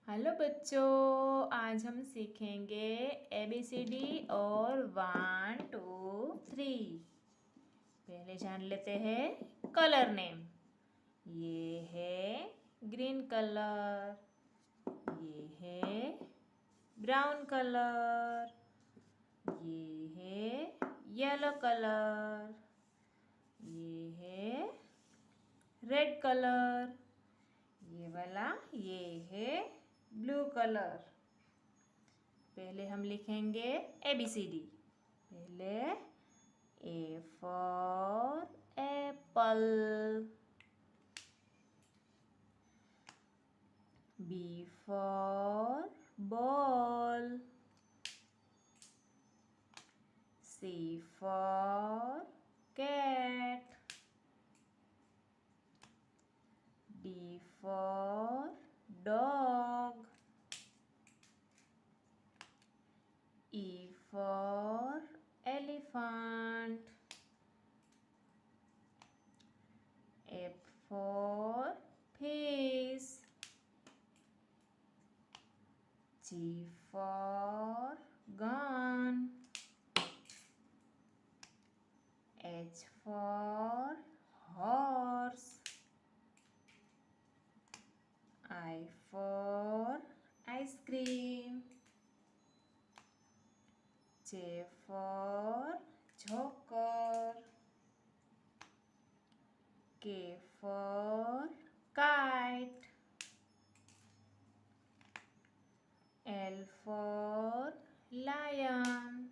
Hello बच्चों, आज हम सीखेंगे ABCD और 1 2 3। पहले जान लेते हैं कलर नेम। ये है ग्रीन कलर, ये है ब्राउन कलर, ये है येलो कलर, ये है रेड कलर, ये है ब्लू कलर। पहले हम लिखेंगे ABCD। पहले A for apple, B for ball, C for cat, D for dog, E for elephant, F for fish, G for gun, H for horse, I for ice cream, J for joker, K for kite, L for lion,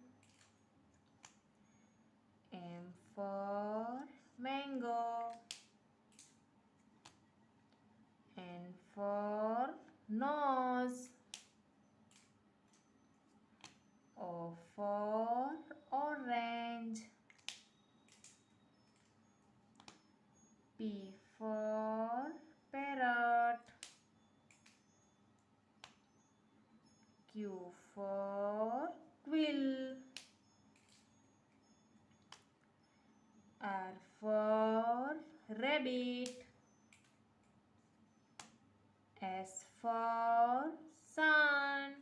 M for mango, N for nose, O for orange, P for parrot, Q for quill, R for rabbit, S for sun,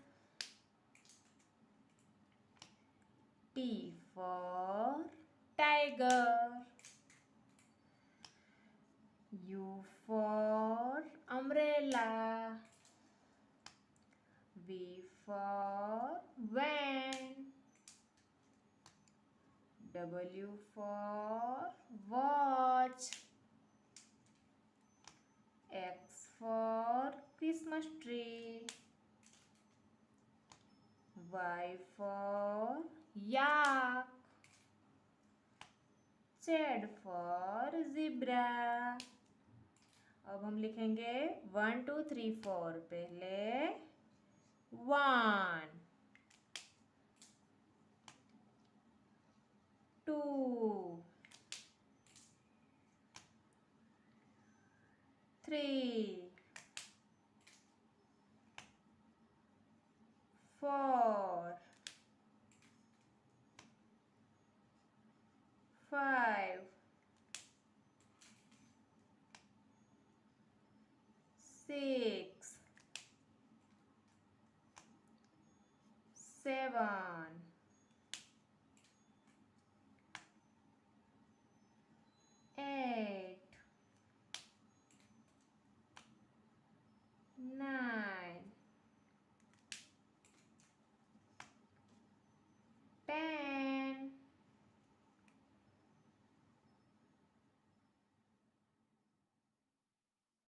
T for tiger, U for umbrella, V for van, W for watch, X for Christmas tree, Y for yak, Z for zebra। अब हम लिखेंगे 1 2 3 4। पहले 1 2 3 4 5 6 7